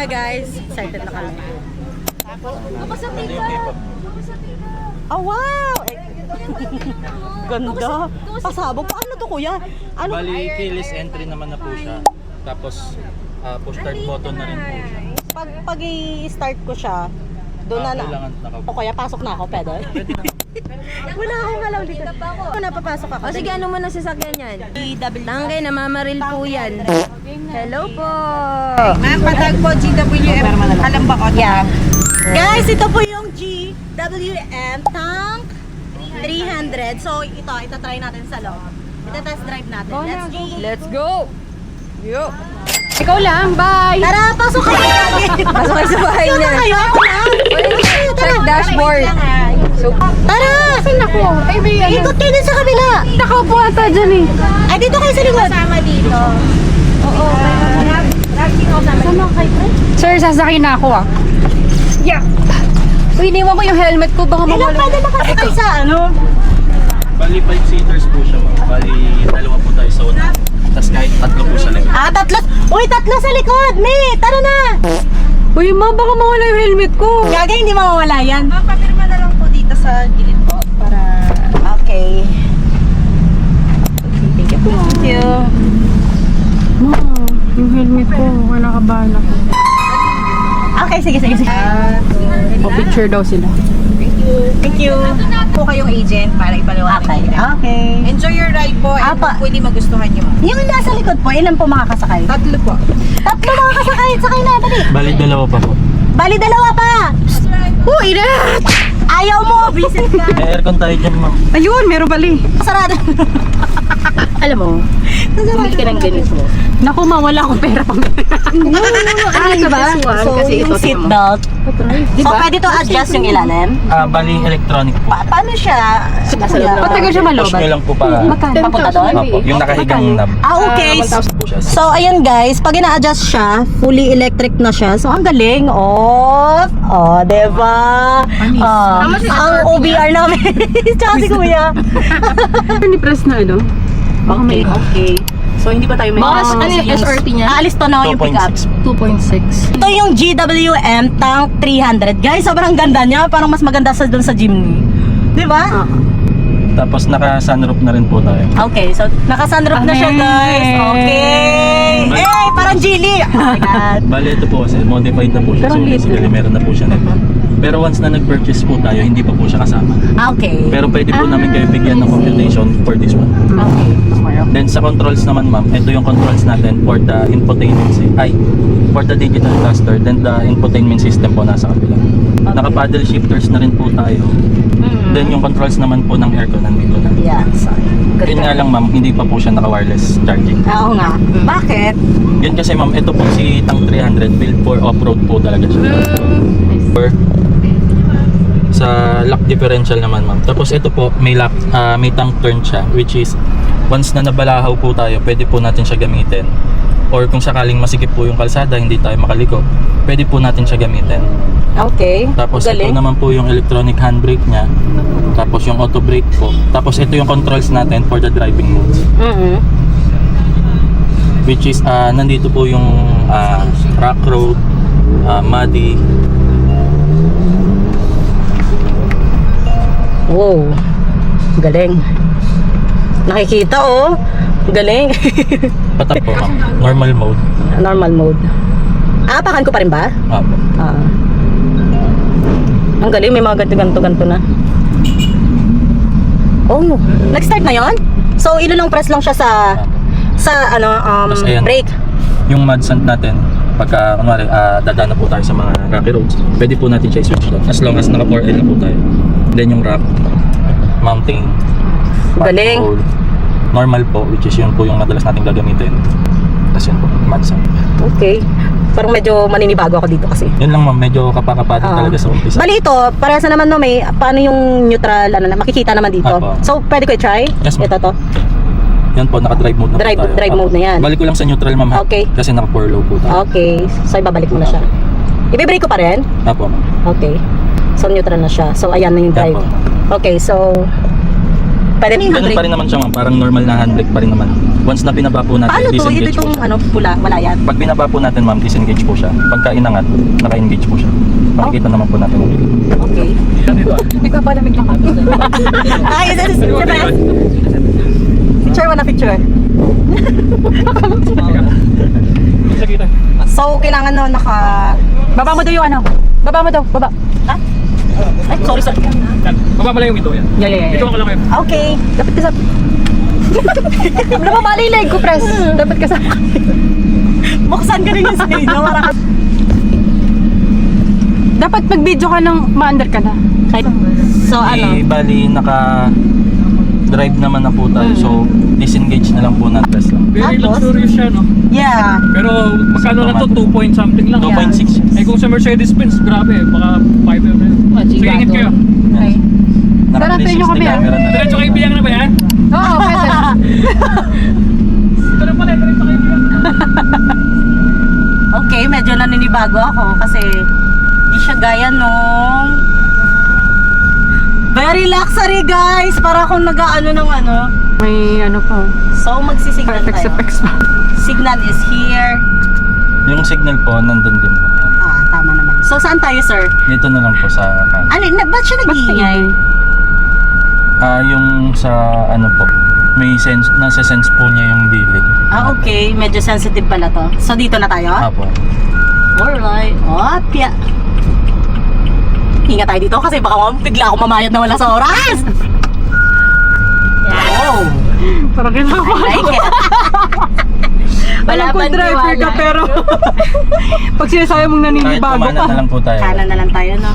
Hi guys, excited na kami. Oh wow! Ganda. Pasabog. Paano to kuya? Ano? Bali, keyless entry naman na po siya. Tapos, push start button na rin po siya. Pag i-start ko siya, doon na Kailangan O kaya pasok na ako, pwede? Pwede na. Wala akong alam dito. Napapasok ako. O sige, ano mo na sasakyan yan? Tangkay, namamaril po yan. Hello po! Ma'am, patag po GWM. Alam ba ko? Yeah. Guys, ito po yung GWM Tank 300. So, itatry natin sa loob. Ita-test drive natin. Let's go. Let's go! Yo! Ikaw lang, bye! Tara, pasok kayo. Pasok kayo sa bahay Ito niya. na kayo. Ako na. Check dashboard. So, Tara! saan ako? Ay, may Ikot kayo din sa kabila. Nakaupo ata dyan eh. Ay, dito kayo sa likod. Sama dito. Oo. Sama kayo. Sir, sasakay na ako ah. Yeah! Uy, iniwan ko yung helmet ko. Baka Ilang mawala. pwede makasakay sa ano? Bali, 5-seaters po siya, ma'am. Bali, dalawa po tayo sa una. Tapos kahit tatlo po sa likod. Tatlo. Uy, tatlo sa likod. May, tara na. Uy, ma, baka mawala yung helmet ko. Gaga, hindi mawawala yan. Ma'am, papirma na lang po dito sa gilid po para... Okay. Thank you. Ma, yung helmet ko. Nakabahan ako. Okay, sige. O, picture daw sila. Thank you. Po kayong agent para ipaliwanag. Okay. Enjoy your ride po and Apa. pwede magustuhan nyo. Yung nasa likod po, ilan po makakasakay? Tatlo po. Tatlo makakasakay. Sakay na, dali. Bali, dalawa pa po. Bali, dalawa pa. Uy, inat! Ayaw mo. Visit ka. May aircon tayo dyan, ma'am. Ayun, meron bali. Sarado. Alam mo, bumili ka ng ganito. Naku, mawala akong pera pang Ay, ba? So, Kasi yung ito, seatbelt. So, pwede to adjust yung ilalim? Bali, electronic po. Paano siya? Matagal siya Push malobat. nyo lang po pa. Papunta doon? Opo, yung nakahigang knob. Okay. 1,000 po siya. So, ayun guys, pag ina-adjust siya, fully electric na siya. So, ang galing. Diba? Ang OBR namin. Tsaka si kuya. Ni-press na ano? Baka may... Okay. So, hindi pa tayo may... Boss, ano yung SRP niya? Aalis to na yung pick-up. 2.6. 2.6. Ito yung GWM Tank 300. Guys, sobrang ganda niya. Parang mas maganda sa dun sa Jimny. Diba? Tapos naka-sunroof na rin po tayo. Okay, so naka-sunroof na siya guys. Okay. Parang Geely. Oh my God. Bali, ito po kasi modified na po siya. So basically, meron na po siya nito. Pero once na nag-purchase po tayo, hindi pa po siya kasama. Okay. Pero pwede po namin kayo bigyan ng computation for this one. Okay. Then sa controls naman, ma'am, ito yung controls natin for the infotainment for the digital cluster. Then the infotainment system po nasa kabila. Naka-paddle shifters na rin po tayo. Then yung controls naman po ng aircon nandito na. Yeah, sorry. Yun nga lang, ma'am, hindi pa po siya naka-wireless charging. Oo nga. Bakit? Yun kasi, ma'am, ito po si Tank 300 built for off-road po talaga siya. For sa lock differential naman, ma'am. Tapos ito po, may lock, may tank turn siya, which is once na nabalahaw po tayo, pwede po natin siya gamitin. Or kung sakaling masikip po yung kalsada, hindi tayo makaliko, pwede po natin siya gamitin. Okay. Tapos ito Galing. naman po yung electronic handbrake niya. Tapos yung auto brake po. Tapos ito yung controls natin for the driving modes. Which is nandito po yung rock road, muddy. Wow. Galing. Nakikita Galing. Patak po, ma'am. Normal mode. Normal mode. Apakan ko pa rin ba? Apo. Ang galing, may mga ganto-ganto na. Nag-start na yon? So, ilulong press lang siya sa Tapos ayan, brake. Yung mud sand natin, pagka kunwari dadaan na po tayo sa mga rocky roads, pwede po natin siya i-switch doon as long as naka 4L na po tayo. Then yung rock, mountain, Galing. patrol, normal po, which is yun po yung madalas natin gagamitin. Tapos yun po, mud sand. Okay. Parang medyo maninibago ako dito kasi. Yun lang, ma'am, medyo kapakapatin talaga sa umpisa. Bali ito, parehas na naman may paano yung neutral, makikita naman dito. Apo. So, pwede ko i-try? Yes, ma'am. Ito to. Yan po, naka-drive mode na po tayo. Drive mode na yan. Balik ko lang sa neutral, ma'am, ha? Okay. Kasi naka-4 low po tayo. Okay. So, ibabalik mo na siya. Ibe-brake ko pa rin? Apo, ma'am. Okay. So, neutral na siya. So, ayan na yung drive. Apo. Okay, so... Pwede na yung Ganun pa rin naman siya, ma'am. Parang normal na handbrake pa rin naman. Once na binaba po natin, Paano to? Ito disengage po itong siya. ano, pula, wala yan. Pag binaba po natin ma'am, disengage po siya. Pagka inangat, naka-engage po siya. Makikita naman po natin yung bilin. Okay. Nagpapalamig lang kami. Ay, is picture mo na picture. So, kailangan no, Baba mo daw yung ano. Baba mo daw. Baba. Ay, sorry. Baba mo lang yung window yan. Yeah. Ito ko lang kayo. Okay. Dapat ka sa... Wala ba mali leg ko, press? Dapat ka sa... Buksan ka rin yung sa inyo. Dapat mag-video ka ng ma-under ka na. So, ano? Bali, naka-drive naman na po tayo. So, disengage na lang po natin. Press lang. Very Tapos? luxurious siya, no? Yeah. Pero magkano na to? 2 point something lang. 2.6. Eh kung sa Mercedes-Benz, grabe. Baka 5 na yun. Sige, ingat kayo. Okay. Sarapin nyo kami, ah. Diretso kayo biyang na ba yan? Oo, pwede. Ito na pala, diretso kayo biyang. Okay, medyo naninibago ako kasi di siya gaya nung very luxury guys. Para akong nag-ano ng ano. May ano pa. So, magsisignal tayo. Effects pa. Signal is here. Yung signal po, nandun din po. Ah, tama naman. So, saan tayo, sir? Dito na lang po sa Ano, ba't siya nag-iingay? yung sa ano po, may sense, nasa sense po niya yung bilid. Ah, okay. Medyo sensitive pala to. So, dito na tayo? Apo. Alright. Opya. Ingat tayo dito kasi baka bigla ako mamayad na wala sa oras. Wow. Parang I kailangan. like it. Wala Alam ko bang driver ka tiwala? pero pag sinasabi mong Kahit naninibago kumana ka. na lang po tayo. Kanan na lang tayo, no?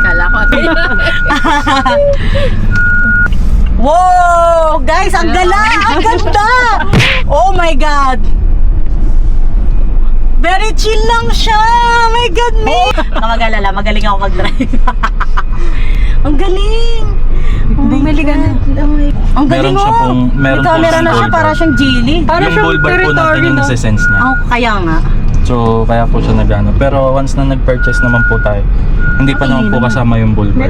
Kala ko ate. Wow! Guys, ang gala! Ang ganda! Oh my God! Very chill lang siya! Oh my God, me! Huwag ka mag-alala, magaling ako mag-drive. Ang galing! Bumili ka na. Ang galing Meron siya oh! pong- meron May camera pong na siya, bulbar. para siyang Geely. Para Yung siyang bulbar po natin territory, yung no? nasa sense niya. Oh, kaya nga. So, kaya po siya nagano. Pero once na nag-purchase naman po tayo, hindi pa naman po kasama yung bulbar.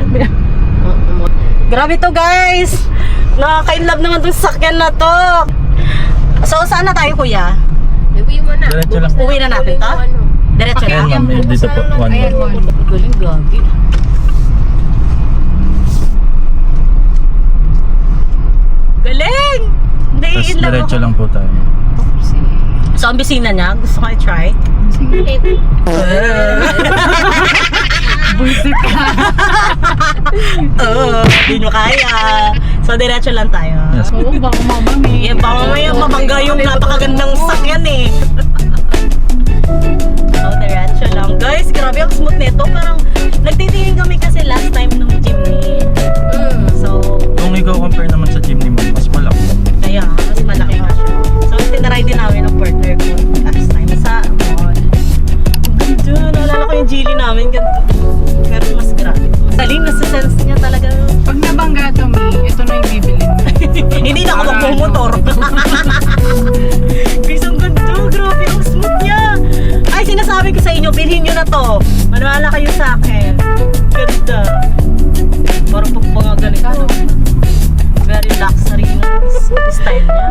Grabe to guys! Nakaka-inlove naman tong sakyan na to! So, saan na tayo kuya? Diretso lang. Uwi na natin to? Diretso Ayan na? ma'am, dito po. One more. Galing, gagi. Galing! Hindi, Tapos in love diretso ako. lang po tayo. So, ang bisina niya, gusto ko i-try. Buisit ka. Oo, hindi nyo kaya. So, diretso lang tayo. Yes. Oo, baka mamami. Eh, baka mamaya mabangga yung napakagandang sakyan eh. So, diretso lang. Guys, grabe ang smooth nito. Parang nagtitingin kami kasi last time nung Jimny. So, Kung ikaw compare naman sa Jimny ma'am, mas malaki. kaya mas malaki nga siya. So, tinaray din namin ng partner ko last time sa mall. Ang ganda, naalala ko yung Geely namin. Ganito. Pero mas grabe. Galing, nasa sense niya talaga. Pag nabangga to, Mi, ito na yung bibilin mo. Hindi na ako magmumotor. Guys, ang ganda. Grabe, ang smooth niya. Ay, sinasabi ko sa inyo, bilhin nyo na to. Maniwala kayo sa akin. Ganda. Parang pag mga ganito. Very luxury yung style niya.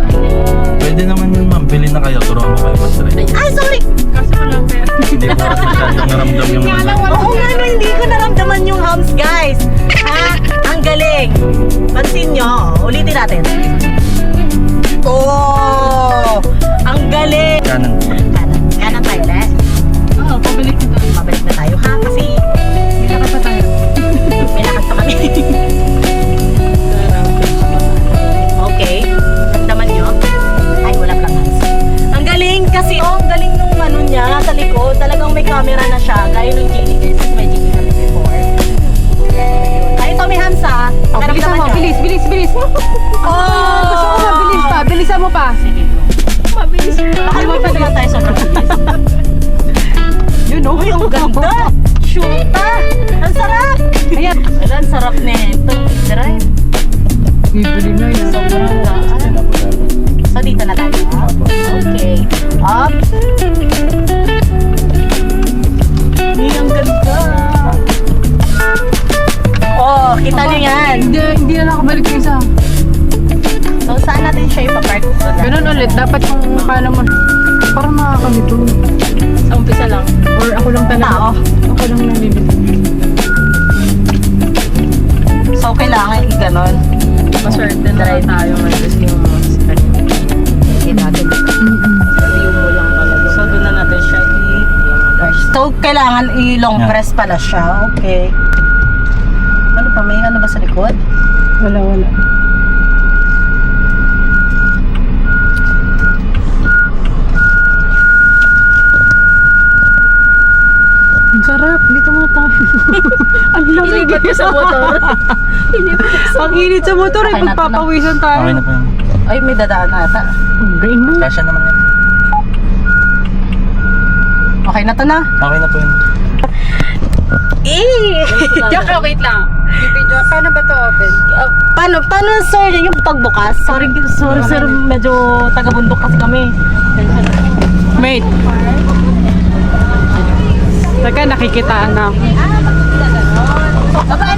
Pwede naman yun ma'am, bilhin na kayo, turuan mo kayo mag-drive. Ay, sorry! Kasi wala pera. Hindi po kasi masyadong naramdam yung Oo nga, no, hindi ko naramdaman yung humps, guys. Ha? Ang galing. Pansin nyo, ulitin natin. Oh! Ang galing. kanan. Kanan, kanan tayo, le. Oo, pabalik ito. Mabalik na tayo, ha? Kasi Bilaka pa tayo. may lakad pa kami. Okay. Ramdaman nyo? Ay, wala plang hands. Ang galing kasi, oh, ang galing nung ano niya sa likod. Talagang may camera na siya. Gaya nung Geely, guys. Kasi may Geely kami before. Ay, ito may hands, ha? Oh, bilisan Naramdaman mo. nyo? Bilis, bilis, bilis. Oh! Gusto ko mabilis pa. Bilisan mo pa. Sige, bro. Mabilis. Baka lumipad naman tayo sa mabilis. Yun, oh. Uy, ang ganda! Shoota! Ang sarap! Ayan. Wala, ang sarap nito. Drive. Bibili na yun. Sobrang gaan. So, dito na tayo. Ha? Okay. Up. Uy, ang ganda! Oh, kita nyo yan. Hindi na nakabalik yung isa. So, saan So, kailangan i-long Yeah. press pala siya. Okay. Ano pa? May ano ba sa likod? Wala. Ang sarap. Dito muna tayo. Ang lamig. Ilipat ko sa motor. Ang init sa motor Okay na to na. pagpapawisan tayo. Okay na po yun. Ay, may dadaan na ata. Ang gain mo. Kasya naman yan. Okay na to na. Okay na po yun. Jaka, wait lang. Video, paano ba to open? Paano sir yung pagbukas? Sorry sir, medyo taga-bundok kasi kami. Wait. Teka, nakikitaan na ako. Babae